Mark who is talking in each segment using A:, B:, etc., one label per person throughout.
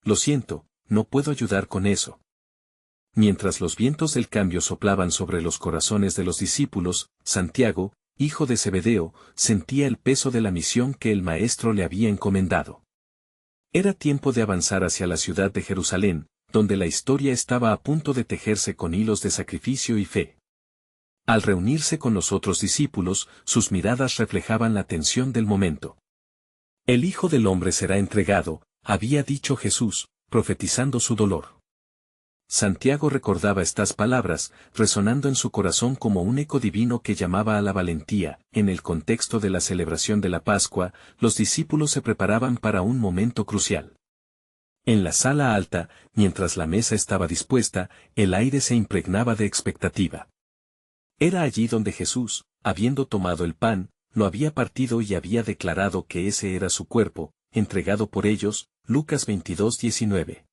A: Lo siento, no puedo ayudar con eso. Mientras los vientos del cambio soplaban sobre los corazones de los discípulos, Santiago, hijo de Zebedeo, sentía el peso de la misión que el Maestro le había encomendado. Era tiempo de avanzar hacia la ciudad de Jerusalén, donde la historia estaba a punto de tejerse con hilos de sacrificio y fe. Al reunirse con los otros discípulos, sus miradas reflejaban la tensión del momento. El Hijo del Hombre será entregado, había dicho Jesús, profetizando su dolor. Santiago recordaba estas palabras, resonando en su corazón como un eco divino que llamaba a la valentía. En el contexto de la celebración de la Pascua, los discípulos se preparaban para un momento crucial. En la sala alta, mientras la mesa estaba dispuesta, el aire se impregnaba de expectativa. Era allí donde Jesús, habiendo tomado el pan, lo había partido y había declarado que ese era su cuerpo, entregado por ellos. Lucas 22:19.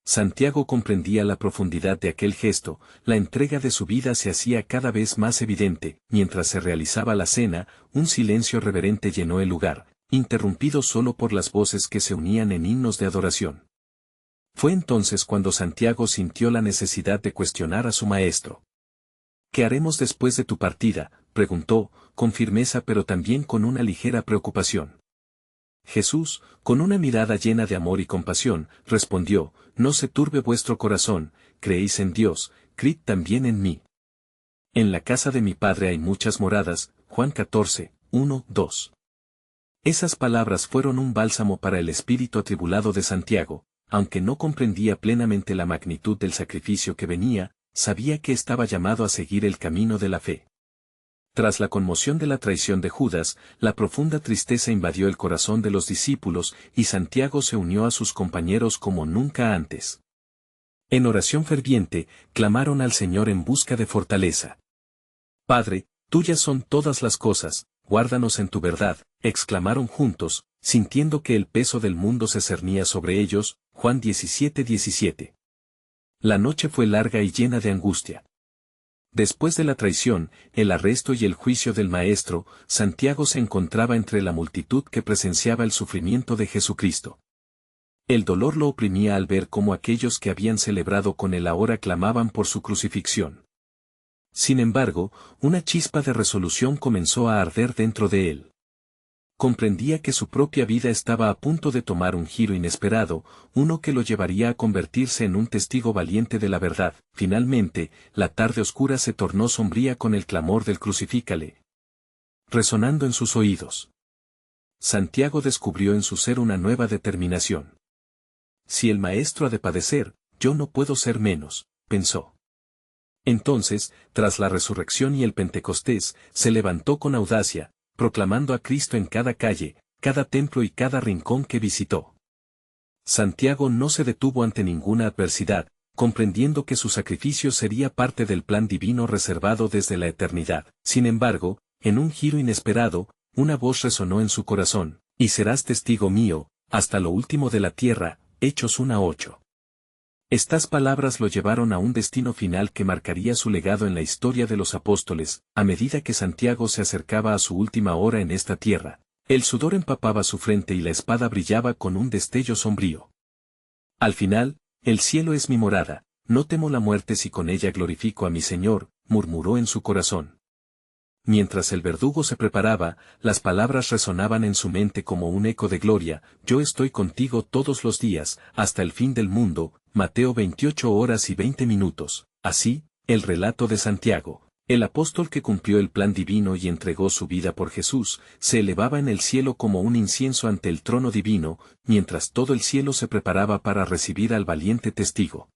A: Santiago comprendía la profundidad de aquel gesto, la entrega de su vida se hacía cada vez más evidente. Mientras se realizaba la cena, un silencio reverente llenó el lugar, interrumpido solo por las voces que se unían en himnos de adoración. Fue entonces cuando Santiago sintió la necesidad de cuestionar a su maestro. ¿Qué haremos después de tu partida?, preguntó, con firmeza pero también con una ligera preocupación. Jesús, con una mirada llena de amor y compasión, respondió: no se turbe vuestro corazón, creéis en Dios, creed también en mí. En la casa de mi Padre hay muchas moradas. Juan 14:1-2. Esas palabras fueron un bálsamo para el espíritu atribulado de Santiago. Aunque no comprendía plenamente la magnitud del sacrificio que venía, sabía que estaba llamado a seguir el camino de la fe. Tras la conmoción de la traición de Judas, la profunda tristeza invadió el corazón de los discípulos y Santiago se unió a sus compañeros como nunca antes. En oración ferviente, clamaron al Señor en busca de fortaleza. Padre, tuyas son todas las cosas, guárdanos en tu verdad, exclamaron juntos, sintiendo que el peso del mundo se cernía sobre ellos. Juan 17:17. La noche fue larga y llena de angustia. Después de la traición, el arresto y el juicio del Maestro, Santiago se encontraba entre la multitud que presenciaba el sufrimiento de Jesucristo. El dolor lo oprimía al ver cómo aquellos que habían celebrado con él ahora clamaban por su crucifixión. Sin embargo, una chispa de resolución comenzó a arder dentro de él. Comprendía que su propia vida estaba a punto de tomar un giro inesperado, uno que lo llevaría a convertirse en un testigo valiente de la verdad. Finalmente, la tarde oscura se tornó sombría con el clamor del crucifícale resonando en sus oídos. Santiago descubrió en su ser una nueva determinación. Si el Maestro ha de padecer, yo no puedo ser menos, pensó. Entonces, tras la resurrección y el Pentecostés, se levantó con audacia, proclamando a Cristo en cada calle, cada templo y cada rincón que visitó. Santiago no se detuvo ante ninguna adversidad, comprendiendo que su sacrificio sería parte del plan divino reservado desde la eternidad. Sin embargo, en un giro inesperado, una voz resonó en su corazón: y serás testigo mío, hasta lo último de la tierra. Hechos 1:8. Estas palabras lo llevaron a un destino final que marcaría su legado en la historia de los apóstoles. A medida que Santiago se acercaba a su última hora en esta tierra, el sudor empapaba su frente y la espada brillaba con un destello sombrío. Al final, el cielo es mi morada, no temo la muerte si con ella glorifico a mi Señor, murmuró en su corazón. Mientras el verdugo se preparaba, las palabras resonaban en su mente como un eco de gloria: yo estoy contigo todos los días, hasta el fin del mundo. Mateo 28:20. Así, el relato de Santiago, el apóstol que cumplió el plan divino y entregó su vida por Jesús, se elevaba en el cielo como un incienso ante el trono divino, mientras todo el cielo se preparaba para recibir al valiente testigo.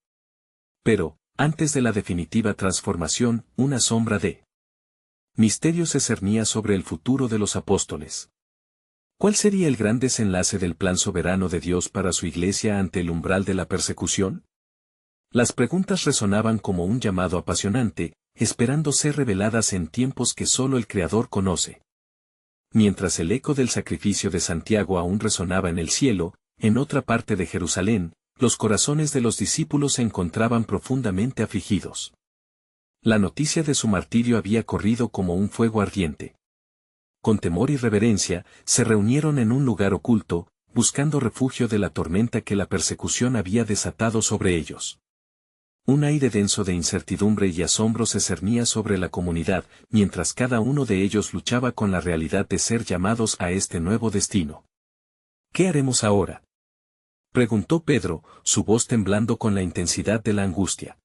A: Pero, antes de la definitiva transformación, una sombra de misterio se cernía sobre el futuro de los apóstoles. ¿Cuál sería el gran desenlace del plan soberano de Dios para su iglesia ante el umbral de la persecución? Las preguntas resonaban como un llamado apasionante, esperando ser reveladas en tiempos que solo el Creador conoce. Mientras el eco del sacrificio de Santiago aún resonaba en el cielo, en otra parte de Jerusalén, los corazones de los discípulos se encontraban profundamente afligidos. La noticia de su martirio había corrido como un fuego ardiente. Con temor y reverencia, se reunieron en un lugar oculto, buscando refugio de la tormenta que la persecución había desatado sobre ellos. Un aire denso de incertidumbre y asombro se cernía sobre la comunidad, mientras cada uno de ellos luchaba con la realidad de ser llamados a este nuevo destino. ¿Qué haremos ahora?, preguntó Pedro, su voz temblando con la intensidad de la angustia.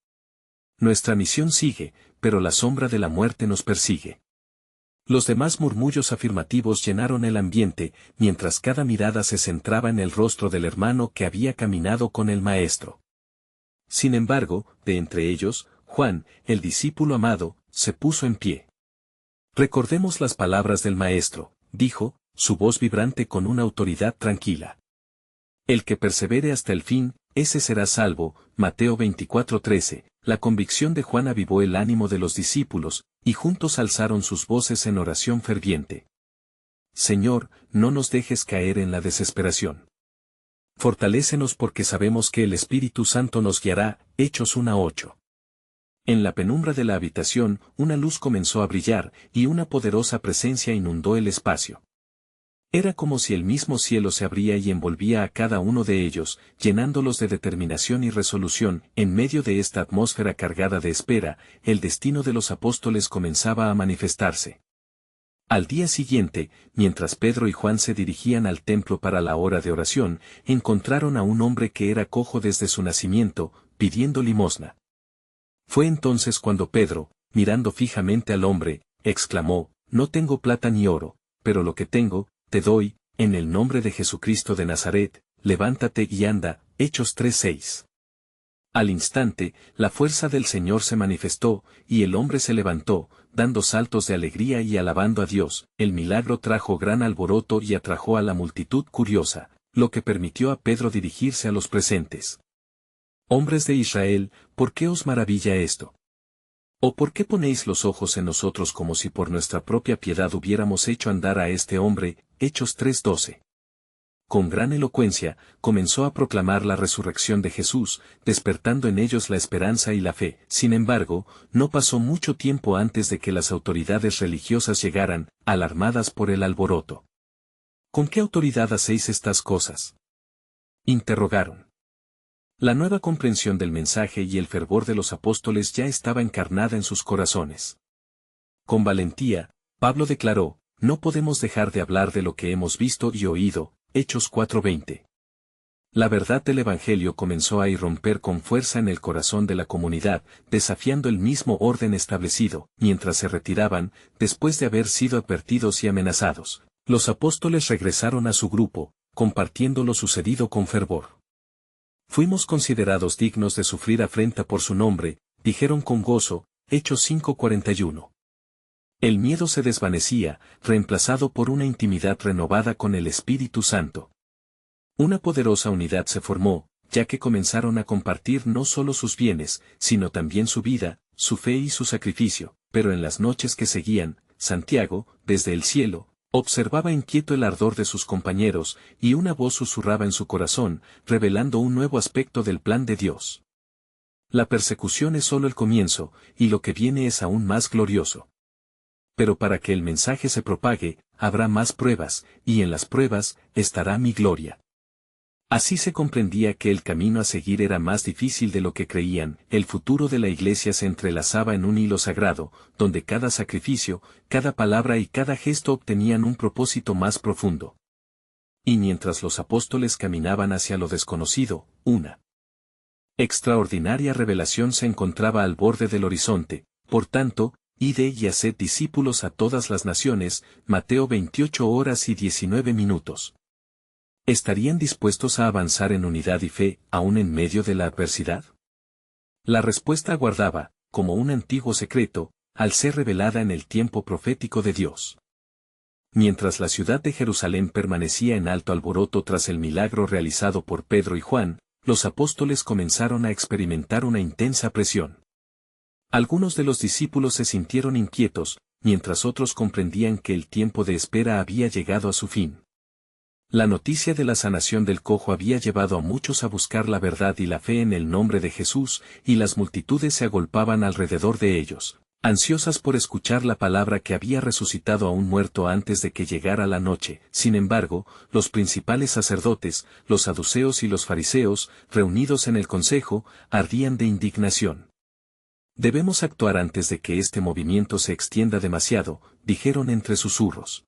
A: Nuestra misión sigue, pero la sombra de la muerte nos persigue. Los demás murmullos afirmativos llenaron el ambiente, mientras cada mirada se centraba en el rostro del hermano que había caminado con el Maestro. Sin embargo, de entre ellos, Juan, el discípulo amado, se puso en pie. Recordemos las palabras del Maestro, dijo, su voz vibrante con una autoridad tranquila. El que persevere hasta el fin, ese será salvo. Mateo 24:13. La convicción de Juan avivó el ánimo de los discípulos, y juntos alzaron sus voces en oración ferviente. Señor, no nos dejes caer en la desesperación. Fortalécenos porque sabemos que el Espíritu Santo nos guiará. Hechos 1:8. En la penumbra de la habitación, una luz comenzó a brillar, y una poderosa presencia inundó el espacio. Era como si el mismo cielo se abría y envolvía a cada uno de ellos, llenándolos de determinación y resolución. En medio de esta atmósfera cargada de espera, el destino de los apóstoles comenzaba a manifestarse. Al día siguiente, mientras Pedro y Juan se dirigían al templo para la hora de oración, encontraron a un hombre que era cojo desde su nacimiento, pidiendo limosna. Fue entonces cuando Pedro, mirando fijamente al hombre, exclamó: No tengo plata ni oro, pero lo que tengo, te doy, en el nombre de Jesucristo de Nazaret, levántate y anda. Hechos 3:6. Al instante, la fuerza del Señor se manifestó, y el hombre se levantó, dando saltos de alegría y alabando a Dios. El milagro trajo gran alboroto y atrajo a la multitud curiosa, lo que permitió a Pedro dirigirse a los presentes. Hombres de Israel, ¿por qué os maravilla esto? ¿O por qué ponéis los ojos en nosotros como si por nuestra propia piedad hubiéramos hecho andar a este hombre? Hechos 3:12. Con gran elocuencia, comenzó a proclamar la resurrección de Jesús, despertando en ellos la esperanza y la fe. Sin embargo, no pasó mucho tiempo antes de que las autoridades religiosas llegaran, alarmadas por el alboroto. ¿Con qué autoridad hacéis estas cosas?, interrogaron. La nueva comprensión del mensaje y el fervor de los apóstoles ya estaba encarnada en sus corazones. Con valentía, Pablo declaró: No podemos dejar de hablar de lo que hemos visto y oído. Hechos 4:20. La verdad del Evangelio comenzó a irromper con fuerza en el corazón de la comunidad, desafiando el mismo orden establecido. Mientras se retiraban, después de haber sido advertidos y amenazados, los apóstoles regresaron a su grupo, compartiendo lo sucedido con fervor. Fuimos considerados dignos de sufrir afrenta por su nombre, dijeron con gozo. Hechos 5:41. El miedo se desvanecía, reemplazado por una intimidad renovada con el Espíritu Santo. Una poderosa unidad se formó, ya que comenzaron a compartir no solo sus bienes, sino también su vida, su fe y su sacrificio. Pero en las noches que seguían, Santiago, desde el cielo, observaba inquieto el ardor de sus compañeros, y una voz susurraba en su corazón, revelando un nuevo aspecto del plan de Dios. La persecución es solo el comienzo, y lo que viene es aún más glorioso. Pero para que el mensaje se propague, habrá más pruebas, y en las pruebas estará mi gloria. Así se comprendía que el camino a seguir era más difícil de lo que creían. El futuro de la iglesia se entrelazaba en un hilo sagrado, donde cada sacrificio, cada palabra y cada gesto obtenían un propósito más profundo. Y mientras los apóstoles caminaban hacia lo desconocido, una extraordinaria revelación se encontraba al borde del horizonte. Por tanto, id y haced discípulos a todas las naciones. Mateo 28:19. ¿Estarían dispuestos a avanzar en unidad y fe, aún en medio de la adversidad? La respuesta aguardaba, como un antiguo secreto, al ser revelada en el tiempo profético de Dios. Mientras la ciudad de Jerusalén permanecía en alto alboroto tras el milagro realizado por Pedro y Juan, los apóstoles comenzaron a experimentar una intensa presión. Algunos de los discípulos se sintieron inquietos, mientras otros comprendían que el tiempo de espera había llegado a su fin. La noticia de la sanación del cojo había llevado a muchos a buscar la verdad y la fe en el nombre de Jesús, y las multitudes se agolpaban alrededor de ellos. ansiosas por escuchar la palabra que había resucitado a un muerto antes de que llegara la noche. Sin embargo, los principales sacerdotes, los saduceos y los fariseos, reunidos en el consejo, ardían de indignación. Debemos actuar antes de que este movimiento se extienda demasiado, dijeron entre susurros.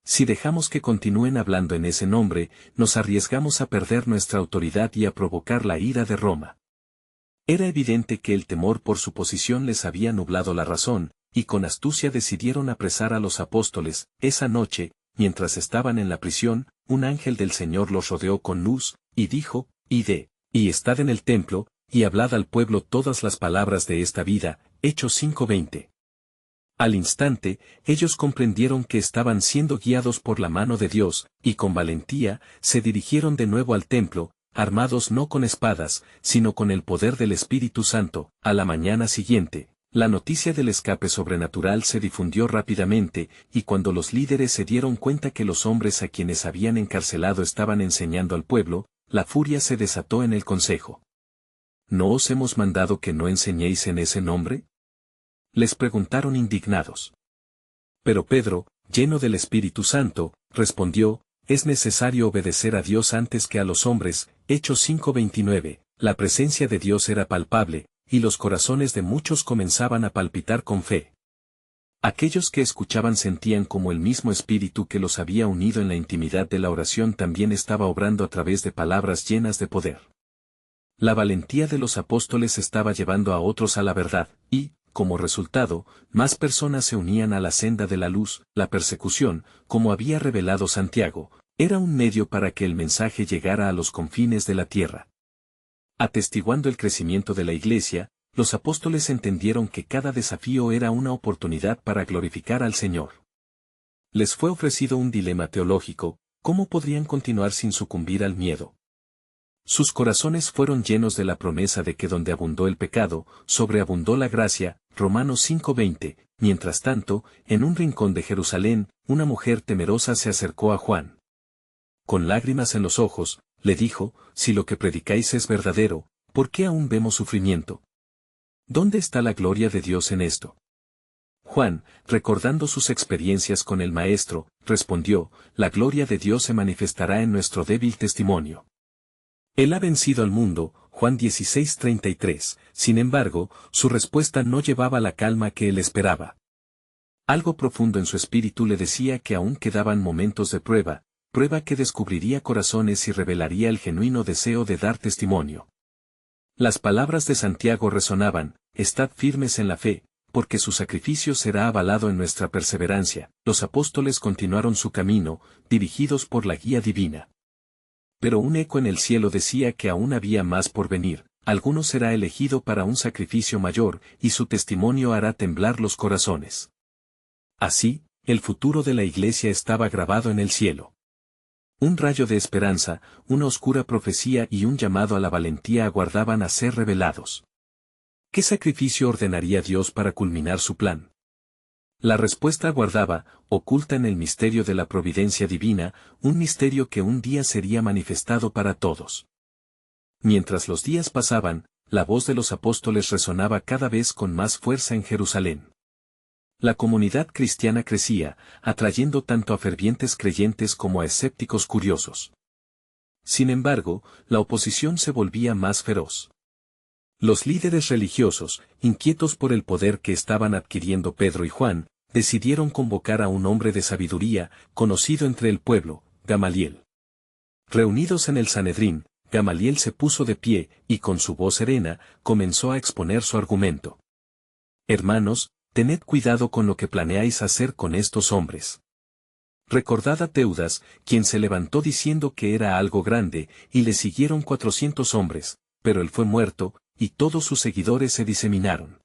A: Si dejamos que continúen hablando en ese nombre, nos arriesgamos a perder nuestra autoridad y a provocar la ira de Roma. Era evidente que el temor por su posición les había nublado la razón, y con astucia decidieron apresar a los apóstoles. Esa noche, mientras estaban en la prisión, un ángel del Señor los rodeó con luz, y dijo, Id, y estad en el templo, y hablad al pueblo todas las palabras de esta vida. Hechos 5:20. Al instante, ellos comprendieron que estaban siendo guiados por la mano de Dios, y con valentía, se dirigieron de nuevo al templo, armados no con espadas, sino con el poder del Espíritu Santo. A la mañana siguiente, la noticia del escape sobrenatural se difundió rápidamente, y cuando los líderes se dieron cuenta que los hombres a quienes habían encarcelado estaban enseñando al pueblo, la furia se desató en el consejo. ¿No os hemos mandado que no enseñéis en ese nombre?, les preguntaron indignados. Pero Pedro, lleno del Espíritu Santo, respondió, es necesario obedecer a Dios antes que a los hombres. Hechos 5:29. La presencia de Dios era palpable, y los corazones de muchos comenzaban a palpitar con fe. Aquellos que escuchaban sentían como el mismo Espíritu que los había unido en la intimidad de la oración también estaba obrando a través de palabras llenas de poder. La valentía de los apóstoles estaba llevando a otros a la verdad, y, como resultado, más personas se unían a la senda de la luz. La persecución, como había revelado Santiago, era un medio para que el mensaje llegara a los confines de la tierra. Atestiguando el crecimiento de la Iglesia, los apóstoles entendieron que cada desafío era una oportunidad para glorificar al Señor. Les fue ofrecido un dilema teológico: ¿cómo podrían continuar sin sucumbir al miedo? Sus corazones fueron llenos de la promesa de que donde abundó el pecado, sobreabundó la gracia. Romanos 5:20. Mientras tanto, en un rincón de Jerusalén, una mujer temerosa se acercó a Juan. Con lágrimas en los ojos, le dijo, si lo que predicáis es verdadero, ¿por qué aún vemos sufrimiento? ¿Dónde está la gloria de Dios en esto? Juan, recordando sus experiencias con el Maestro, respondió, la gloria de Dios se manifestará en nuestro débil testimonio. Él ha vencido al mundo. Juan 16:33. Sin embargo, su respuesta no llevaba la calma que él esperaba. Algo profundo en su espíritu le decía que aún quedaban momentos de prueba que descubriría corazones y revelaría el genuino deseo de dar testimonio. Las palabras de Santiago resonaban: estad firmes en la fe, porque su sacrificio será avalado en nuestra perseverancia. Los apóstoles continuaron su camino, dirigidos por la guía divina. Pero un eco en el cielo decía que aún había más por venir. Alguno será elegido para un sacrificio mayor, y su testimonio hará temblar los corazones. Así, el futuro de la Iglesia estaba grabado en el cielo. Un rayo de esperanza, una oscura profecía y un llamado a la valentía aguardaban a ser revelados. ¿Qué sacrificio ordenaría Dios para culminar su plan? La respuesta aguardaba, oculta en el misterio de la providencia divina, un misterio que un día sería manifestado para todos. Mientras los días pasaban, la voz de los apóstoles resonaba cada vez con más fuerza en Jerusalén. La comunidad cristiana crecía, atrayendo tanto a fervientes creyentes como a escépticos curiosos. Sin embargo, la oposición se volvía más feroz. Los líderes religiosos, inquietos por el poder que estaban adquiriendo Pedro y Juan, decidieron convocar a un hombre de sabiduría, conocido entre el pueblo, Gamaliel. Reunidos en el Sanedrín, Gamaliel se puso de pie, y con su voz serena, comenzó a exponer su argumento. Hermanos, tened cuidado con lo que planeáis hacer con estos hombres. Recordad a Teudas, quien se levantó diciendo que era algo grande, y le siguieron 400 hombres, pero él fue muerto, y todos sus seguidores se diseminaron.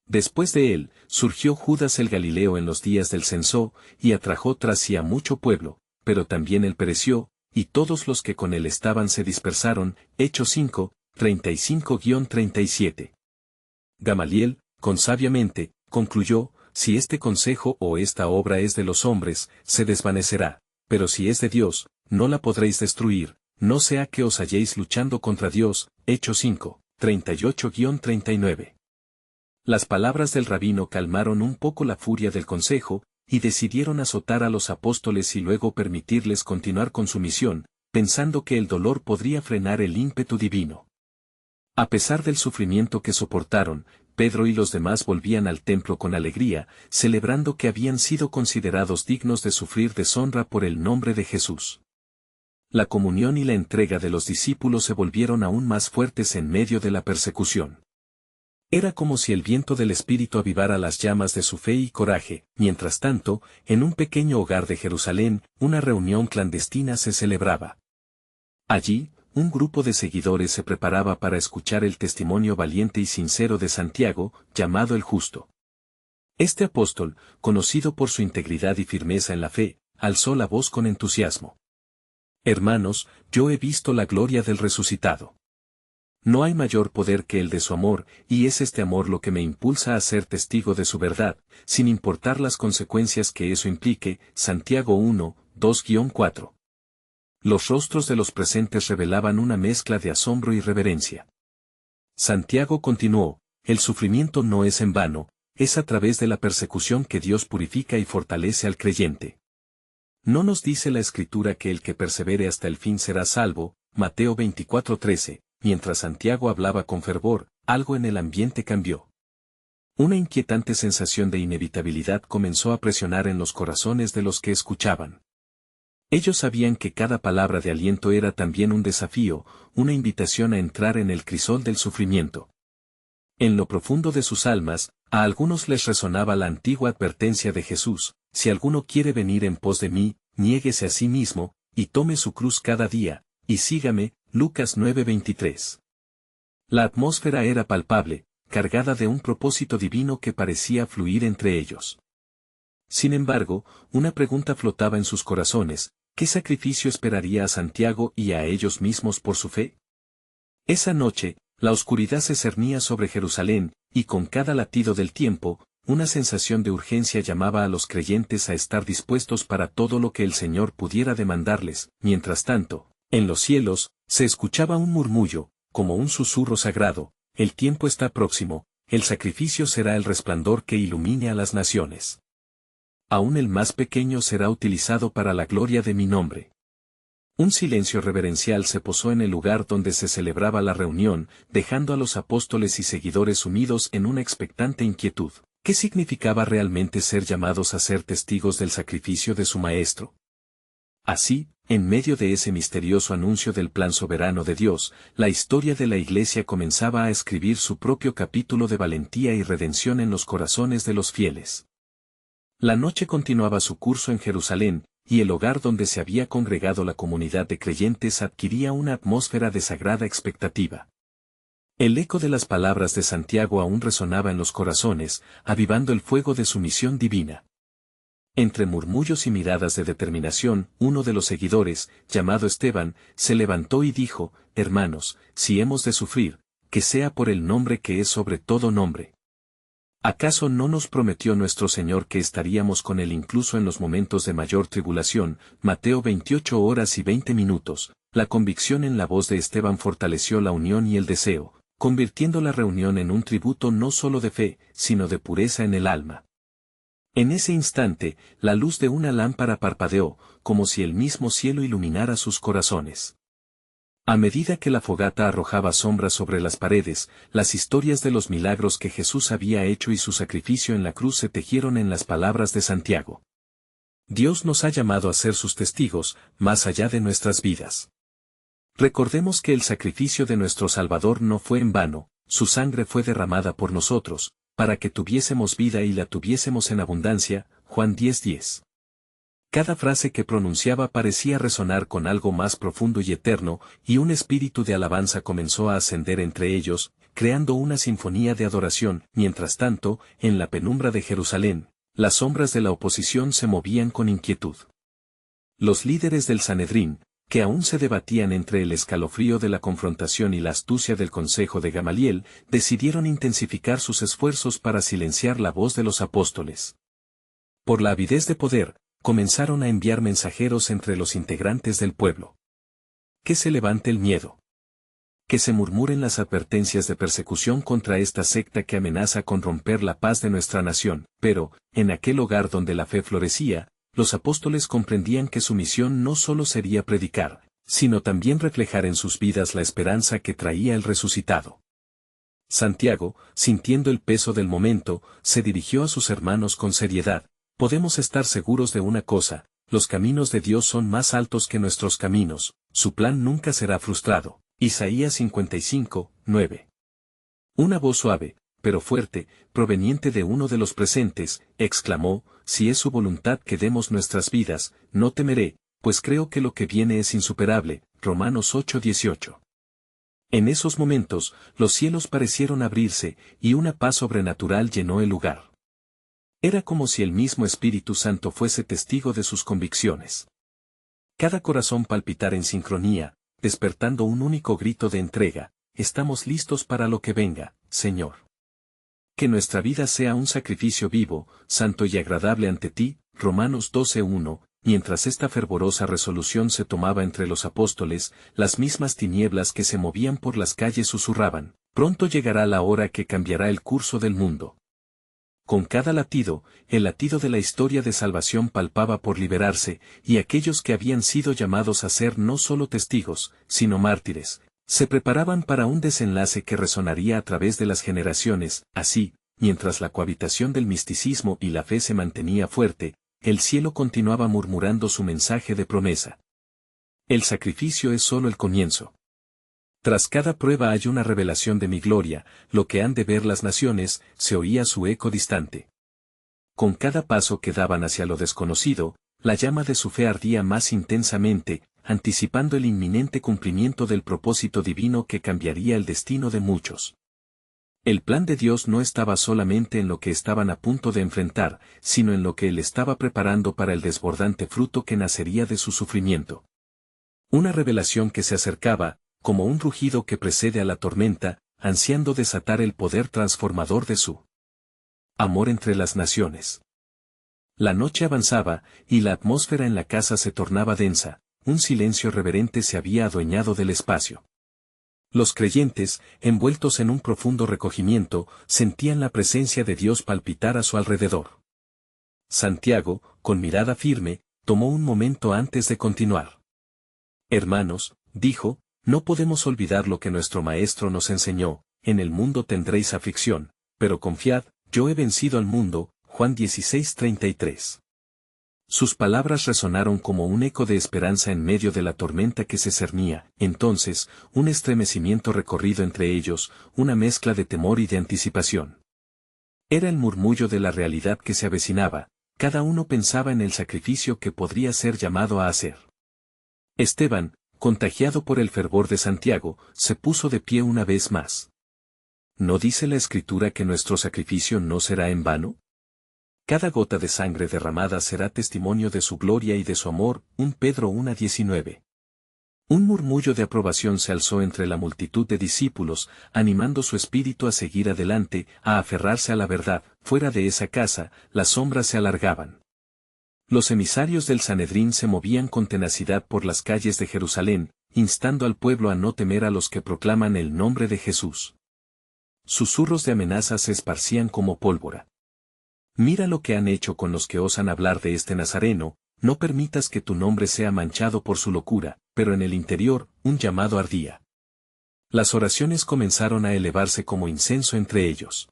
A: Después de él, surgió Judas el Galileo en los días del censo, y atrajo tras sí a mucho pueblo, pero también él pereció, y todos los que con él estaban se dispersaron. Hechos 5, 35-37. Gamaliel, con sabia mente, concluyó: si este consejo o esta obra es de los hombres, se desvanecerá, pero si es de Dios, no la podréis destruir, no sea que os halléis luchando contra Dios. Hechos 5, 38-39. Las palabras del rabino calmaron un poco la furia del consejo, y decidieron azotar a los apóstoles y luego permitirles continuar con su misión, pensando que el dolor podría frenar el ímpetu divino. A pesar del sufrimiento que soportaron, Pedro y los demás volvían al templo con alegría, celebrando que habían sido considerados dignos de sufrir deshonra por el nombre de Jesús. La comunión y la entrega de los discípulos se volvieron aún más fuertes en medio de la persecución. Era como si el viento del Espíritu avivara las llamas de su fe y coraje. Mientras tanto, en un pequeño hogar de Jerusalén, una reunión clandestina se celebraba. Allí, un grupo de seguidores se preparaba para escuchar el testimonio valiente y sincero de Santiago, llamado el Justo. Este apóstol, conocido por su integridad y firmeza en la fe, alzó la voz con entusiasmo. Hermanos, yo he visto la gloria del resucitado. No hay mayor poder que el de su amor, y es este amor lo que me impulsa a ser testigo de su verdad, sin importar las consecuencias que eso implique. Santiago 1, 2-4. Los rostros de los presentes revelaban una mezcla de asombro y reverencia. Santiago continuó, el sufrimiento no es en vano, es a través de la persecución que Dios purifica y fortalece al creyente. ¿No nos dice la Escritura que el que persevere hasta el fin será salvo? Mateo 24:13. Mientras Santiago hablaba con fervor, algo en el ambiente cambió. Una inquietante sensación de inevitabilidad comenzó a presionar en los corazones de los que escuchaban. Ellos sabían que cada palabra de aliento era también un desafío, una invitación a entrar en el crisol del sufrimiento. En lo profundo de sus almas, a algunos les resonaba la antigua advertencia de Jesús: si alguno quiere venir en pos de mí, niéguese a sí mismo, y tome su cruz cada día, y sígame. Lucas 9:23. La atmósfera era palpable, cargada de un propósito divino que parecía fluir entre ellos. Sin embargo, una pregunta flotaba en sus corazones: ¿qué sacrificio esperaría a Santiago y a ellos mismos por su fe? Esa noche, la oscuridad se cernía sobre Jerusalén, y con cada latido del tiempo, una sensación de urgencia llamaba a los creyentes a estar dispuestos para todo lo que el Señor pudiera demandarles. Mientras tanto, en los cielos, se escuchaba un murmullo, como un susurro sagrado: el tiempo está próximo, el sacrificio será el resplandor que ilumine a las naciones. Aún el más pequeño será utilizado para la gloria de mi nombre. Un silencio reverencial se posó en el lugar donde se celebraba la reunión, dejando a los apóstoles y seguidores sumidos en una expectante inquietud. ¿Qué significaba realmente ser llamados a ser testigos del sacrificio de su Maestro? Así, en medio de ese misterioso anuncio del plan soberano de Dios, la historia de la Iglesia comenzaba a escribir su propio capítulo de valentía y redención en los corazones de los fieles. La noche continuaba su curso en Jerusalén, y el hogar donde se había congregado la comunidad de creyentes adquiría una atmósfera de sagrada expectativa. El eco de las palabras de Santiago aún resonaba en los corazones, avivando el fuego de su misión divina. Entre murmullos y miradas de determinación, uno de los seguidores, llamado Esteban, se levantó y dijo: hermanos, si hemos de sufrir, que sea por el nombre que es sobre todo nombre. ¿Acaso no nos prometió nuestro Señor que estaríamos con Él incluso en los momentos de mayor tribulación? Mateo 28:20. La convicción en la voz de Esteban fortaleció la unión y el deseo, convirtiendo la reunión en un tributo no solo de fe, sino de pureza en el alma. En ese instante, la luz de una lámpara parpadeó, como si el mismo cielo iluminara sus corazones. A medida que la fogata arrojaba sombras sobre las paredes, las historias de los milagros que Jesús había hecho y su sacrificio en la cruz se tejieron en las palabras de Santiago. Dios nos ha llamado a ser sus testigos, más allá de nuestras vidas. Recordemos que el sacrificio de nuestro Salvador no fue en vano, su sangre fue derramada por nosotros, para que tuviésemos vida y la tuviésemos en abundancia. Juan 10:10. Cada frase que pronunciaba parecía resonar con algo más profundo y eterno, y un espíritu de alabanza comenzó a ascender entre ellos, creando una sinfonía de adoración. Mientras tanto, en la penumbra de Jerusalén, las sombras de la oposición se movían con inquietud. Los líderes del Sanedrín, que aún se debatían entre el escalofrío de la confrontación y la astucia del consejo de Gamaliel, decidieron intensificar sus esfuerzos para silenciar la voz de los apóstoles. Por la avidez de poder, comenzaron a enviar mensajeros entre los integrantes del pueblo. Que se levante el miedo. Que se murmuren las advertencias de persecución contra esta secta que amenaza con romper la paz de nuestra nación, pero, en aquel hogar donde la fe florecía, los apóstoles comprendían que su misión no solo sería predicar, sino también reflejar en sus vidas la esperanza que traía el resucitado. Santiago, sintiendo el peso del momento, se dirigió a sus hermanos con seriedad. Podemos estar seguros de una cosa, los caminos de Dios son más altos que nuestros caminos, su plan nunca será frustrado. Isaías 55, 9. Una voz suave, pero fuerte, proveniente de uno de los presentes, exclamó, si es su voluntad que demos nuestras vidas, no temeré, pues creo que lo que viene es insuperable. Romanos 8:18. En esos momentos, los cielos parecieron abrirse, y una paz sobrenatural llenó el lugar. Era como si el mismo Espíritu Santo fuese testigo de sus convicciones. Cada corazón palpitara en sincronía, despertando un único grito de entrega, estamos listos para lo que venga, Señor. Que nuestra vida sea un sacrificio vivo, santo y agradable ante ti, Romanos 12:1. Mientras esta fervorosa resolución se tomaba entre los apóstoles, las mismas tinieblas que se movían por las calles susurraban, pronto llegará la hora que cambiará el curso del mundo. Con cada latido, el latido de la historia de salvación palpaba por liberarse, y aquellos que habían sido llamados a ser no solo testigos, sino mártires, se preparaban para un desenlace que resonaría a través de las generaciones. Así, mientras la cohabitación del misticismo y la fe se mantenía fuerte, el cielo continuaba murmurando su mensaje de promesa. El sacrificio es solo el comienzo. Tras cada prueba hay una revelación de mi gloria, lo que han de ver las naciones, se oía su eco distante. Con cada paso que daban hacia lo desconocido, la llama de su fe ardía más intensamente, anticipando el inminente cumplimiento del propósito divino que cambiaría el destino de muchos. El plan de Dios no estaba solamente en lo que estaban a punto de enfrentar, sino en lo que Él estaba preparando para el desbordante fruto que nacería de su sufrimiento. Una revelación que se acercaba, como un rugido que precede a la tormenta, ansiando desatar el poder transformador de su amor entre las naciones. La noche avanzaba, y la atmósfera en la casa se tornaba densa, un silencio reverente se había adueñado del espacio. Los creyentes, envueltos en un profundo recogimiento, sentían la presencia de Dios palpitar a su alrededor. Santiago, con mirada firme, tomó un momento antes de continuar. Hermanos, dijo, no podemos olvidar lo que nuestro Maestro nos enseñó, en el mundo tendréis aflicción, pero confiad, yo he vencido al mundo, Juan 16:33. Sus palabras resonaron como un eco de esperanza en medio de la tormenta que se cernía, entonces, un estremecimiento recorrido entre ellos, una mezcla de temor y de anticipación. Era el murmullo de la realidad que se avecinaba, cada uno pensaba en el sacrificio que podría ser llamado a hacer. Esteban, contagiado por el fervor de Santiago, se puso de pie una vez más. ¿No dice la Escritura que nuestro sacrificio no será en vano? Cada gota de sangre derramada será testimonio de su gloria y de su amor. 1 Pedro 1:19. Un murmullo de aprobación se alzó entre la multitud de discípulos, animando su espíritu a seguir adelante, a aferrarse a la verdad. Fuera de esa casa, las sombras se alargaban. Los emisarios del Sanedrín se movían con tenacidad por las calles de Jerusalén, instando al pueblo a no temer a los que proclaman el nombre de Jesús. Susurros de amenaza se esparcían como pólvora. Mira lo que han hecho con los que osan hablar de este Nazareno, no permitas que tu nombre sea manchado por su locura, pero en el interior, un llamado ardía. Las oraciones comenzaron a elevarse como incenso entre ellos.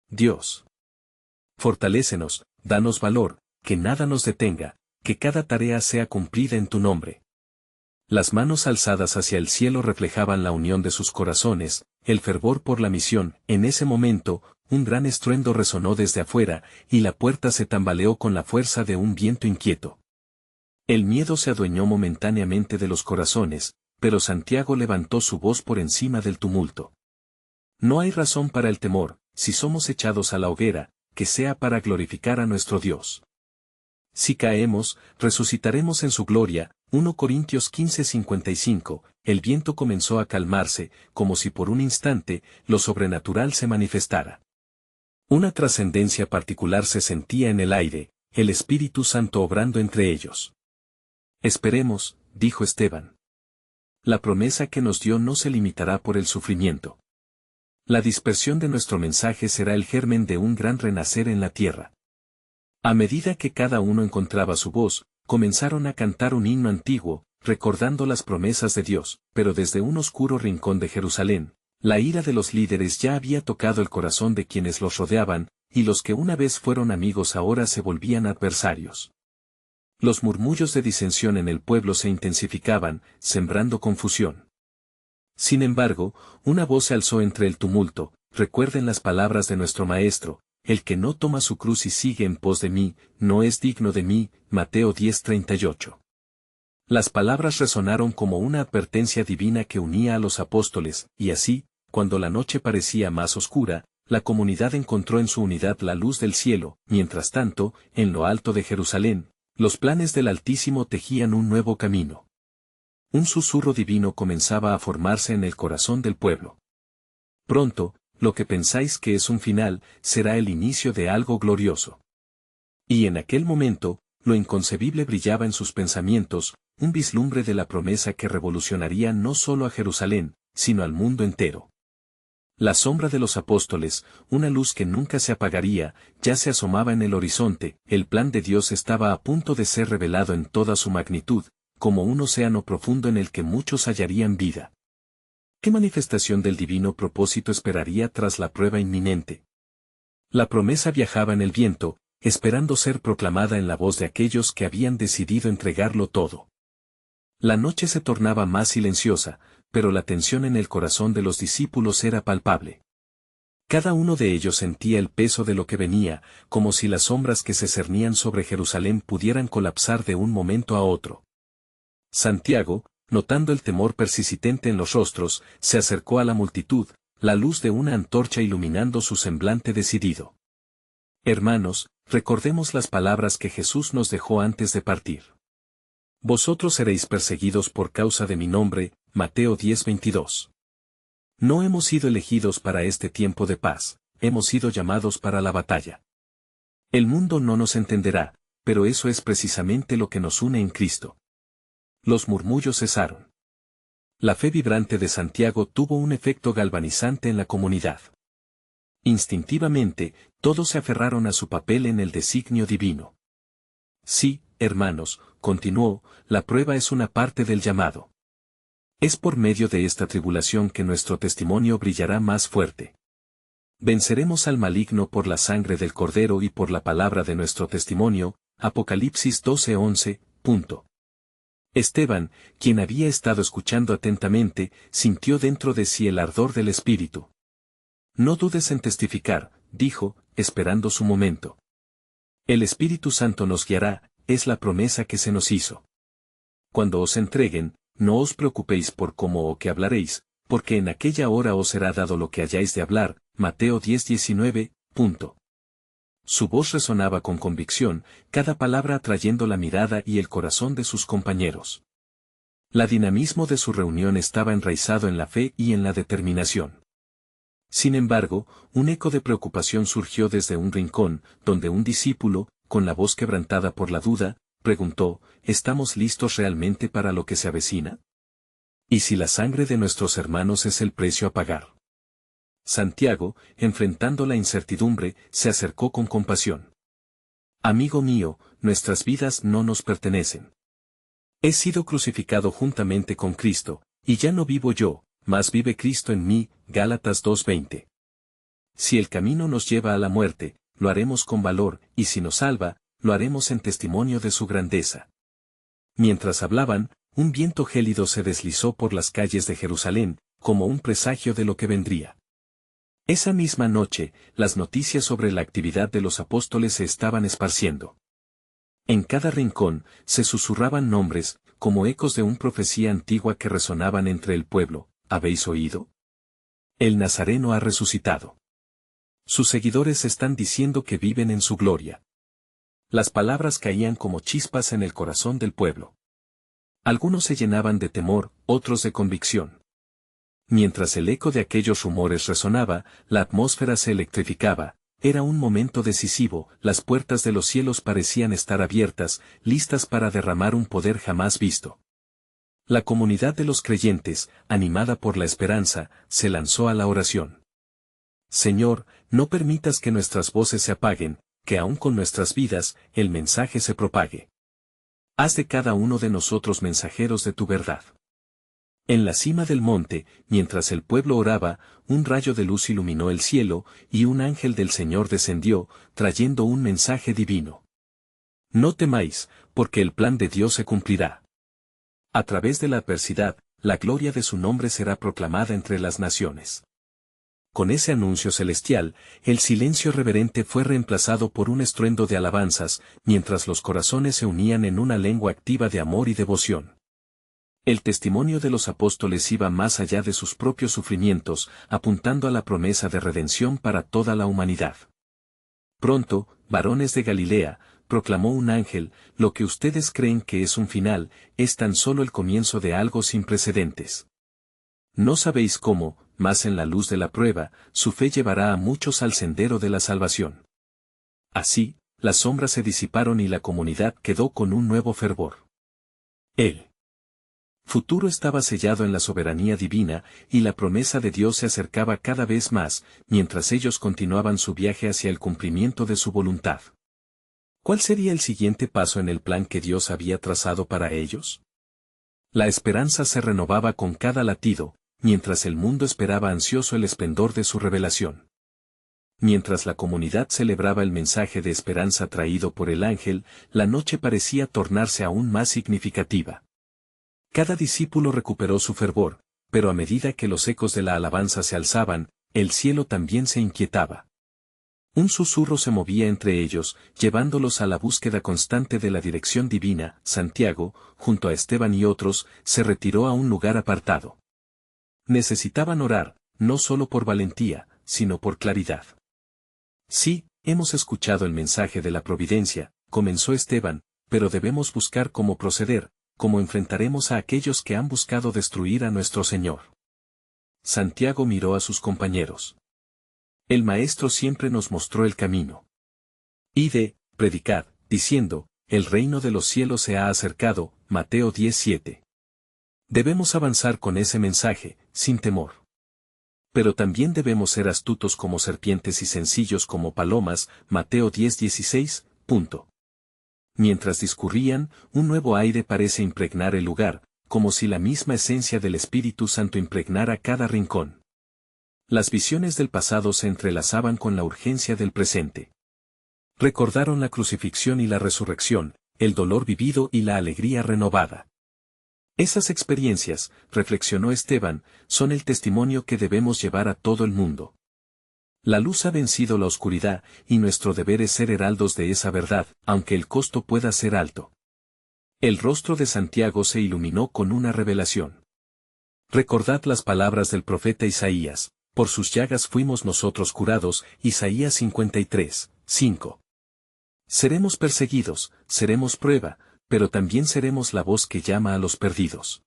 A: Dios, fortalécenos, danos valor, que nada nos detenga, que cada tarea sea cumplida en tu nombre. Las manos alzadas hacia el cielo reflejaban la unión de sus corazones, el fervor por la misión. En ese momento, un gran estruendo resonó desde afuera, y la puerta se tambaleó con la fuerza de un viento inquieto. El miedo se adueñó momentáneamente de los corazones, pero Santiago levantó su voz por encima del tumulto. No hay razón para el temor, si somos echados a la hoguera, que sea para glorificar a nuestro Dios. Si caemos, resucitaremos en su gloria. 1 Corintios 15:55. El viento comenzó a calmarse, como si por un instante, lo sobrenatural se manifestara. Una trascendencia particular se sentía en el aire, el Espíritu Santo obrando entre ellos. Esperemos, dijo Esteban. La promesa que nos dio no se limitará por el sufrimiento. La dispersión de nuestro mensaje será el germen de un gran renacer en la tierra. A medida que cada uno encontraba su voz, comenzaron a cantar un himno antiguo, recordando las promesas de Dios, pero desde un oscuro rincón de Jerusalén, la ira de los líderes ya había tocado el corazón de quienes los rodeaban, y los que una vez fueron amigos ahora se volvían adversarios. Los murmullos de disensión en el pueblo se intensificaban, sembrando confusión. Sin embargo, una voz se alzó entre el tumulto: recuerden las palabras de nuestro Maestro: el que no toma su cruz y sigue en pos de mí, no es digno de mí. Mateo 10:38. Las palabras resonaron como una advertencia divina que unía a los apóstoles, y así, cuando la noche parecía más oscura, la comunidad encontró en su unidad la luz del cielo. Mientras tanto, en lo alto de Jerusalén, los planes del Altísimo tejían un nuevo camino. Un susurro divino comenzaba a formarse en el corazón del pueblo. Pronto, lo que pensáis que es un final, será el inicio de algo glorioso. Y en aquel momento, lo inconcebible brillaba en sus pensamientos, un vislumbre de la promesa que revolucionaría no solo a Jerusalén, sino al mundo entero. La sombra de los apóstoles, una luz que nunca se apagaría, ya se asomaba en el horizonte. El plan de Dios estaba a punto de ser revelado en toda su magnitud, como un océano profundo en el que muchos hallarían vida. ¿Qué manifestación del divino propósito esperaría tras la prueba inminente? La promesa viajaba en el viento, esperando ser proclamada en la voz de aquellos que habían decidido entregarlo todo. La noche se tornaba más silenciosa, pero la tensión en el corazón de los discípulos era palpable. Cada uno de ellos sentía el peso de lo que venía, como si las sombras que se cernían sobre Jerusalén pudieran colapsar de un momento a otro. Santiago, notando el temor persistente en los rostros, se acercó a la multitud, la luz de una antorcha iluminando su semblante decidido. Hermanos, recordemos las palabras que Jesús nos dejó antes de partir. Vosotros seréis perseguidos por causa de mi nombre. Mateo 10:22. No hemos sido elegidos para este tiempo de paz, hemos sido llamados para la batalla. El mundo no nos entenderá, pero eso es precisamente lo que nos une en Cristo. Los murmullos cesaron. La fe vibrante de Santiago tuvo un efecto galvanizante en la comunidad. Instintivamente, todos se aferraron a su papel en el designio divino. Sí, hermanos, continuó, la prueba es una parte del llamado. Es por medio de esta tribulación que nuestro testimonio brillará más fuerte. Venceremos al maligno por la sangre del Cordero y por la palabra de nuestro testimonio. Apocalipsis 12:11. Esteban, quien había estado escuchando atentamente, sintió dentro de sí el ardor del Espíritu. No dudes en testificar, dijo, esperando su momento. El Espíritu Santo nos guiará, es la promesa que se nos hizo. Cuando os entreguen, no os preocupéis por cómo o qué hablaréis, porque en aquella hora os será dado lo que hayáis de hablar. Mateo 10:19. Su voz resonaba con convicción, cada palabra atrayendo la mirada y el corazón de sus compañeros. El dinamismo de su reunión estaba enraizado en la fe y en la determinación. Sin embargo, un eco de preocupación surgió desde un rincón, donde un discípulo, con la voz quebrantada por la duda, preguntó: ¿estamos listos realmente para lo que se avecina? ¿Y si la sangre de nuestros hermanos es el precio a pagar? Santiago, enfrentando la incertidumbre, se acercó con compasión. Amigo mío, nuestras vidas no nos pertenecen. He sido crucificado juntamente con Cristo, y ya no vivo yo, mas vive Cristo en mí. Gálatas 2:20. Si el camino nos lleva a la muerte, lo haremos con valor, y si nos salva, lo haremos en testimonio de su grandeza. Mientras hablaban, un viento gélido se deslizó por las calles de Jerusalén, como un presagio de lo que vendría. Esa misma noche, las noticias sobre la actividad de los apóstoles se estaban esparciendo. En cada rincón, se susurraban nombres, como ecos de una profecía antigua que resonaban entre el pueblo. ¿Habéis oído? El Nazareno ha resucitado. Sus seguidores están diciendo que viven en su gloria. Las palabras caían como chispas en el corazón del pueblo. Algunos se llenaban de temor, otros de convicción. Mientras el eco de aquellos rumores resonaba, la atmósfera se electrificaba. Era un momento decisivo, las puertas de los cielos parecían estar abiertas, listas para derramar un poder jamás visto. La comunidad de los creyentes, animada por la esperanza, se lanzó a la oración. Señor, no permitas que nuestras voces se apaguen, que aun con nuestras vidas, el mensaje se propague. Haz de cada uno de nosotros mensajeros de tu verdad. En la cima del monte, mientras el pueblo oraba, un rayo de luz iluminó el cielo, y un ángel del Señor descendió, trayendo un mensaje divino. No temáis, porque el plan de Dios se cumplirá. A través de la adversidad, la gloria de su nombre será proclamada entre las naciones. Con ese anuncio celestial, el silencio reverente fue reemplazado por un estruendo de alabanzas, mientras los corazones se unían en una lengua activa de amor y devoción. El testimonio de los apóstoles iba más allá de sus propios sufrimientos, apuntando a la promesa de redención para toda la humanidad. Pronto, varones de Galilea, proclamó un ángel, lo que ustedes creen que es un final, es tan solo el comienzo de algo sin precedentes. No sabéis cómo, mas en la luz de la prueba, su fe llevará a muchos al sendero de la salvación. Así, las sombras se disiparon y la comunidad quedó con un nuevo fervor. El futuro estaba sellado en la soberanía divina, y la promesa de Dios se acercaba cada vez más, mientras ellos continuaban su viaje hacia el cumplimiento de su voluntad. ¿Cuál sería el siguiente paso en el plan que Dios había trazado para ellos? La esperanza se renovaba con cada latido, mientras el mundo esperaba ansioso el esplendor de su revelación. Mientras la comunidad celebraba el mensaje de esperanza traído por el ángel, la noche parecía tornarse aún más significativa. Cada discípulo recuperó su fervor, pero a medida que los ecos de la alabanza se alzaban, el cielo también se inquietaba. Un susurro se movía entre ellos, llevándolos a la búsqueda constante de la dirección divina. Santiago, junto a Esteban y otros, se retiró a un lugar apartado. Necesitaban orar, no solo por valentía, sino por claridad. Sí, hemos escuchado el mensaje de la providencia, comenzó Esteban, pero debemos buscar cómo proceder, cómo enfrentaremos a aquellos que han buscado destruir a nuestro Señor. Santiago miró a sus compañeros. El Maestro siempre nos mostró el camino. Id, predicad, diciendo, el reino de los cielos se ha acercado, Mateo 10:7. Debemos avanzar con ese mensaje, sin temor. Pero también debemos ser astutos como serpientes y sencillos como palomas, Mateo 10:16. Mientras discurrían, un nuevo aire parece impregnar el lugar, como si la misma esencia del Espíritu Santo impregnara cada rincón. Las visiones del pasado se entrelazaban con la urgencia del presente. Recordaron la crucifixión y la resurrección, el dolor vivido y la alegría renovada. Esas experiencias, reflexionó Esteban, son el testimonio que debemos llevar a todo el mundo. La luz ha vencido la oscuridad, y nuestro deber es ser heraldos de esa verdad, aunque el costo pueda ser alto. El rostro de Santiago se iluminó con una revelación. Recordad las palabras del profeta Isaías, por sus llagas fuimos nosotros curados, Isaías 53:5. Seremos perseguidos, seremos prueba, pero también seremos la voz que llama a los perdidos.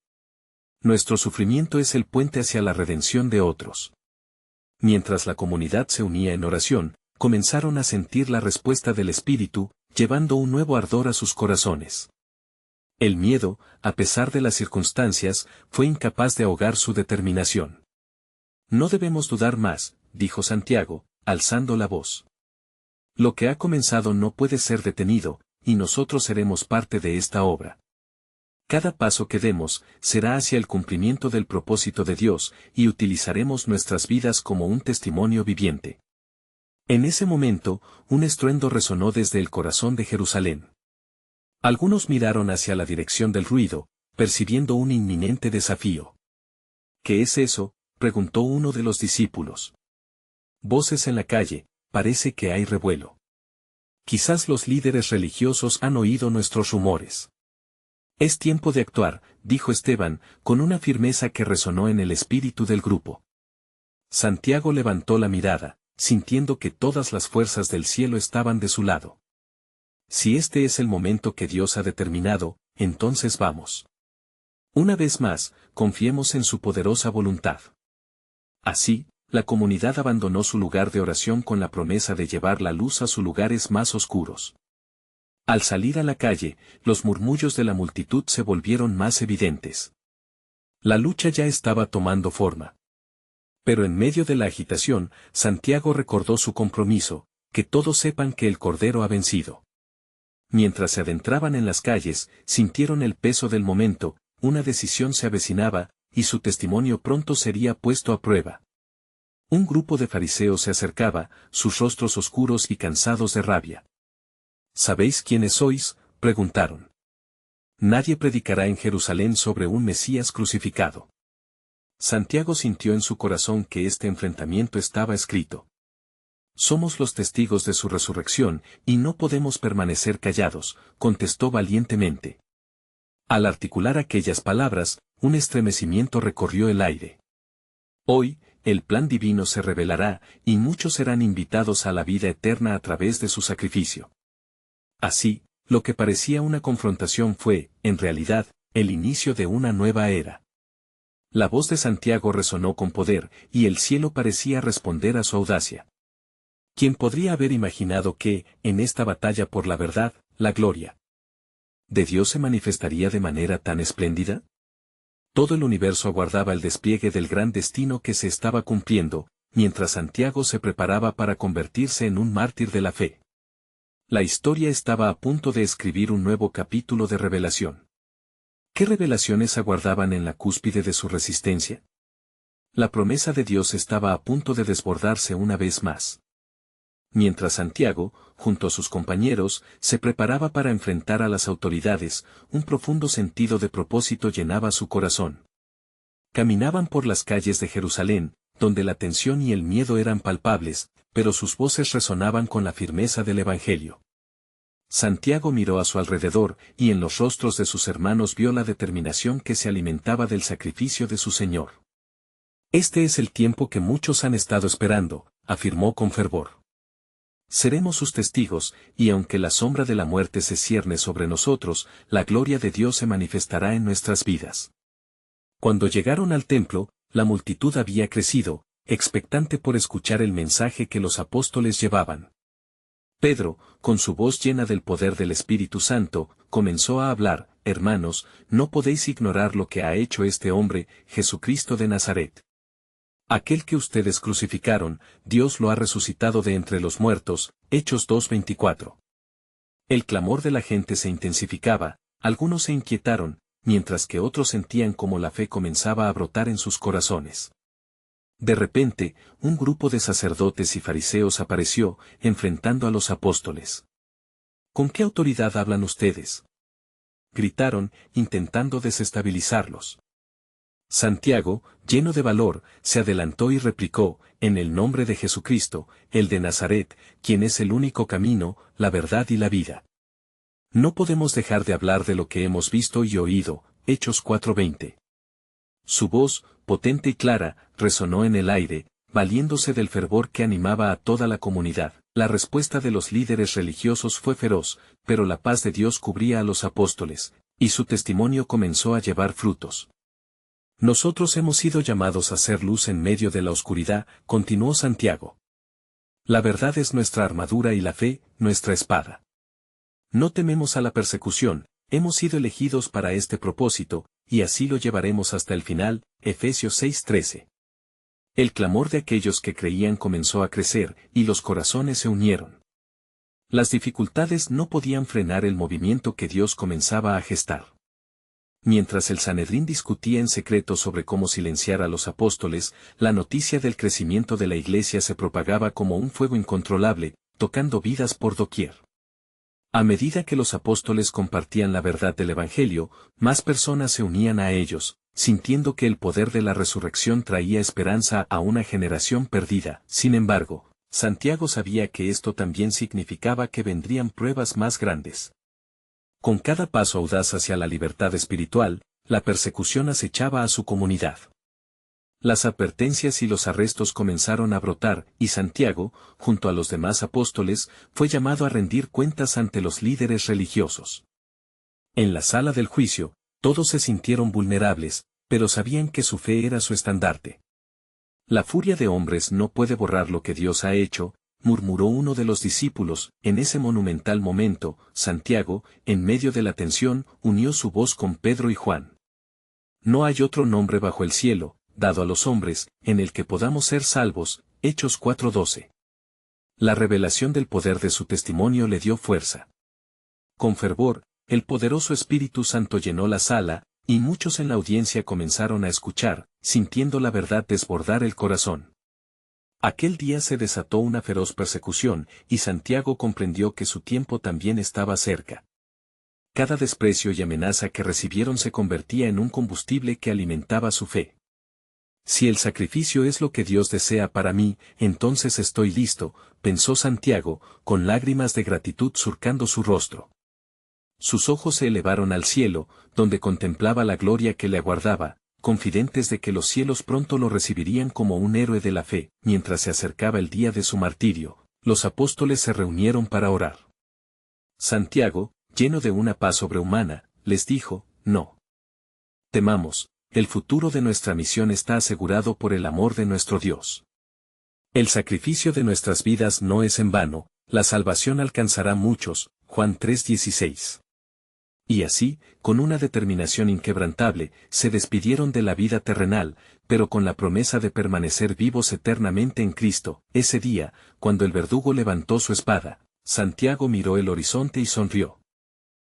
A: Nuestro sufrimiento es el puente hacia la redención de otros. Mientras la comunidad se unía en oración, comenzaron a sentir la respuesta del Espíritu, llevando un nuevo ardor a sus corazones. El miedo, a pesar de las circunstancias, fue incapaz de ahogar su determinación. No debemos dudar más, dijo Santiago, alzando la voz. Lo que ha comenzado no puede ser detenido, y nosotros seremos parte de esta obra. Cada paso que demos será hacia el cumplimiento del propósito de Dios, y utilizaremos nuestras vidas como un testimonio viviente. En ese momento, un estruendo resonó desde el corazón de Jerusalén. Algunos miraron hacia la dirección del ruido, percibiendo un inminente desafío. ¿Qué es eso?, preguntó uno de los discípulos. Voces en la calle, parece que hay revuelo. Quizás los líderes religiosos han oído nuestros rumores. Es tiempo de actuar, dijo Esteban, con una firmeza que resonó en el espíritu del grupo. Santiago levantó la mirada, sintiendo que todas las fuerzas del cielo estaban de su lado. Si este es el momento que Dios ha determinado, entonces vamos. Una vez más, confiemos en su poderosa voluntad. Así, la comunidad abandonó su lugar de oración con la promesa de llevar la luz a sus lugares más oscuros. Al salir a la calle, los murmullos de la multitud se volvieron más evidentes. La lucha ya estaba tomando forma. Pero en medio de la agitación, Santiago recordó su compromiso, que todos sepan que el Cordero ha vencido. Mientras se adentraban en las calles, sintieron el peso del momento, una decisión se avecinaba, y su testimonio pronto sería puesto a prueba. Un grupo de fariseos se acercaba, sus rostros oscuros y cansados de rabia. ¿Sabéis quiénes sois?, preguntaron. Nadie predicará en Jerusalén sobre un Mesías crucificado. Santiago sintió en su corazón que este enfrentamiento estaba escrito. Somos los testigos de su resurrección, y no podemos permanecer callados, contestó valientemente. Al articular aquellas palabras, un estremecimiento recorrió el aire. Hoy, el plan divino se revelará, y muchos serán invitados a la vida eterna a través de su sacrificio. Así, lo que parecía una confrontación fue, en realidad, el inicio de una nueva era. La voz de Santiago resonó con poder, y el cielo parecía responder a su audacia. ¿Quién podría haber imaginado que, en esta batalla por la verdad, la gloria de Dios se manifestaría de manera tan espléndida? Todo el universo aguardaba el despliegue del gran destino que se estaba cumpliendo, mientras Santiago se preparaba para convertirse en un mártir de la fe. La historia estaba a punto de escribir un nuevo capítulo de revelación. ¿Qué revelaciones aguardaban en la cúspide de su resistencia? La promesa de Dios estaba a punto de desbordarse una vez más. Mientras Santiago, junto a sus compañeros, se preparaba para enfrentar a las autoridades, un profundo sentido de propósito llenaba su corazón. Caminaban por las calles de Jerusalén, donde la tensión y el miedo eran palpables, pero sus voces resonaban con la firmeza del Evangelio. Santiago miró a su alrededor, y en los rostros de sus hermanos vio la determinación que se alimentaba del sacrificio de su Señor. Este es el tiempo que muchos han estado esperando, afirmó con fervor. Seremos sus testigos, y aunque la sombra de la muerte se cierne sobre nosotros, la gloria de Dios se manifestará en nuestras vidas. Cuando llegaron al templo, la multitud había crecido, expectante por escuchar el mensaje que los apóstoles llevaban. Pedro, con su voz llena del poder del Espíritu Santo, comenzó a hablar: hermanos, no podéis ignorar lo que ha hecho este hombre, Jesucristo de Nazaret. Aquel que ustedes crucificaron, Dios lo ha resucitado de entre los muertos. Hechos 2:24. El clamor de la gente se intensificaba, algunos se inquietaron, mientras que otros sentían como la fe comenzaba a brotar en sus corazones. De repente, un grupo de sacerdotes y fariseos apareció, enfrentando a los apóstoles. ¿Con qué autoridad hablan ustedes?, gritaron, intentando desestabilizarlos. Santiago, lleno de valor, se adelantó y replicó: en el nombre de Jesucristo, el de Nazaret, quien es el único camino, la verdad y la vida. No podemos dejar de hablar de lo que hemos visto y oído. Hechos 4:20. Su voz, potente y clara, resonó en el aire, valiéndose del fervor que animaba a toda la comunidad. La respuesta de los líderes religiosos fue feroz, pero la paz de Dios cubría a los apóstoles, y su testimonio comenzó a llevar frutos. Nosotros hemos sido llamados a ser luz en medio de la oscuridad, continuó Santiago. La verdad es nuestra armadura y la fe, nuestra espada. No tememos a la persecución, hemos sido elegidos para este propósito, y así lo llevaremos hasta el final. Efesios 6:13. El clamor de aquellos que creían comenzó a crecer, y los corazones se unieron. Las dificultades no podían frenar el movimiento que Dios comenzaba a gestar. Mientras el Sanedrín discutía en secreto sobre cómo silenciar a los apóstoles, la noticia del crecimiento de la iglesia se propagaba como un fuego incontrolable, tocando vidas por doquier. A medida que los apóstoles compartían la verdad del Evangelio, más personas se unían a ellos, sintiendo que el poder de la resurrección traía esperanza a una generación perdida. Sin embargo, Santiago sabía que esto también significaba que vendrían pruebas más grandes. Con cada paso audaz hacia la libertad espiritual, la persecución acechaba a su comunidad. Las advertencias y los arrestos comenzaron a brotar, y Santiago, junto a los demás apóstoles, fue llamado a rendir cuentas ante los líderes religiosos. En la sala del juicio, todos se sintieron vulnerables, pero sabían que su fe era su estandarte. La furia de hombres no puede borrar lo que Dios ha hecho, murmuró uno de los discípulos. En ese monumental momento, Santiago, en medio de la tensión, unió su voz con Pedro y Juan. no hay otro nombre bajo el cielo, dado a los hombres, en el que podamos ser salvos. Hechos 4:12. La revelación del poder de su testimonio le dio fuerza. Con fervor, el poderoso Espíritu Santo llenó la sala, y muchos en la audiencia comenzaron a escuchar, sintiendo la verdad desbordar el corazón. Aquel día se desató una feroz persecución, y Santiago comprendió que su tiempo también estaba cerca. Cada desprecio y amenaza que recibieron se convertía en un combustible que alimentaba su fe. Si el sacrificio es lo que Dios desea para mí, entonces estoy listo, pensó Santiago, con lágrimas de gratitud surcando su rostro. Sus ojos se elevaron al cielo, donde contemplaba la gloria que le aguardaba, confidentes de que los cielos pronto lo recibirían como un héroe de la fe. Mientras se acercaba el día de su martirio, los apóstoles se reunieron para orar. Santiago, lleno de una paz sobrehumana, les dijo: no temamos, el futuro de nuestra misión está asegurado por el amor de nuestro Dios. El sacrificio de nuestras vidas no es en vano, la salvación alcanzará a muchos. Juan 3:16. Y así, con una determinación inquebrantable, se despidieron de la vida terrenal, pero con la promesa de permanecer vivos eternamente en Cristo. Ese día, cuando el verdugo levantó su espada, Santiago miró el horizonte y sonrió.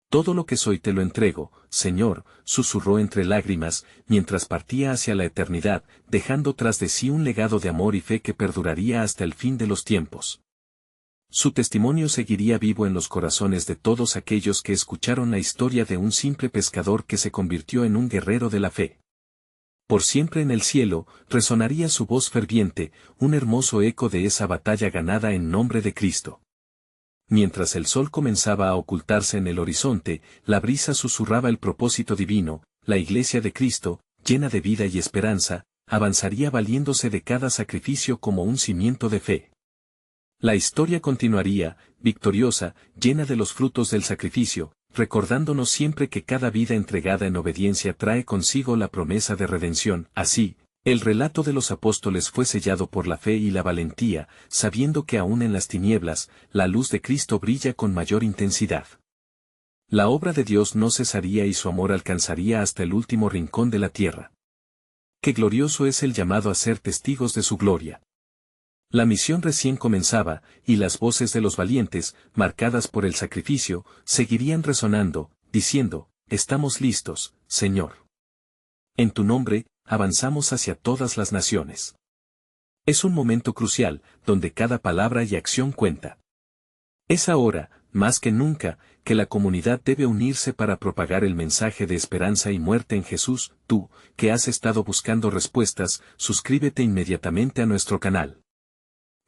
A: Todo lo que soy te lo entrego, Señor, susurró entre lágrimas, mientras partía hacia la eternidad, dejando tras de sí un legado de amor y fe que perduraría hasta el fin de los tiempos. Su testimonio seguiría vivo en los corazones de todos aquellos que escucharon la historia de un simple pescador que se convirtió en un guerrero de la fe. Por siempre en el cielo, resonaría su voz ferviente, un hermoso eco de esa batalla ganada en nombre de Cristo. Mientras el sol comenzaba a ocultarse en el horizonte, la brisa susurraba el propósito divino. La Iglesia de Cristo, llena de vida y esperanza, avanzaría valiéndose de cada sacrificio como un cimiento de fe. La historia continuaría, victoriosa, llena de los frutos del sacrificio, recordándonos siempre que cada vida entregada en obediencia trae consigo la promesa de redención. Así, el relato de los apóstoles fue sellado por la fe y la valentía, sabiendo que aún en las tinieblas, la luz de Cristo brilla con mayor intensidad. La obra de Dios no cesaría y su amor alcanzaría hasta el último rincón de la tierra. Qué glorioso es el llamado a ser testigos de su gloria. La misión recién comenzaba, y las voces de los valientes, marcadas por el sacrificio, seguirían resonando, diciendo: estamos listos, Señor. En tu nombre, avanzamos hacia todas las naciones. Es un momento crucial, donde cada palabra y acción cuenta. Es ahora, más que nunca, que la comunidad debe unirse para propagar el mensaje de esperanza y muerte en Jesús. Tú, que has estado buscando respuestas, suscríbete inmediatamente a nuestro canal.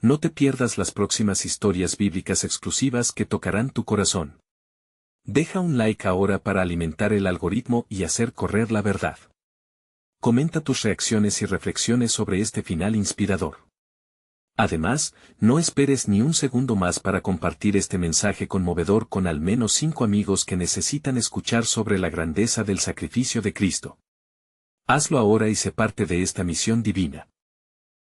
A: No te pierdas las próximas historias bíblicas exclusivas que tocarán tu corazón. Deja un like ahora para alimentar el algoritmo y hacer correr la verdad. Comenta tus reacciones y reflexiones sobre este final inspirador. Además, no esperes ni un segundo más para compartir este mensaje conmovedor con al menos 5 amigos que necesitan escuchar sobre la grandeza del sacrificio de Cristo. Hazlo ahora y sé parte de esta misión divina.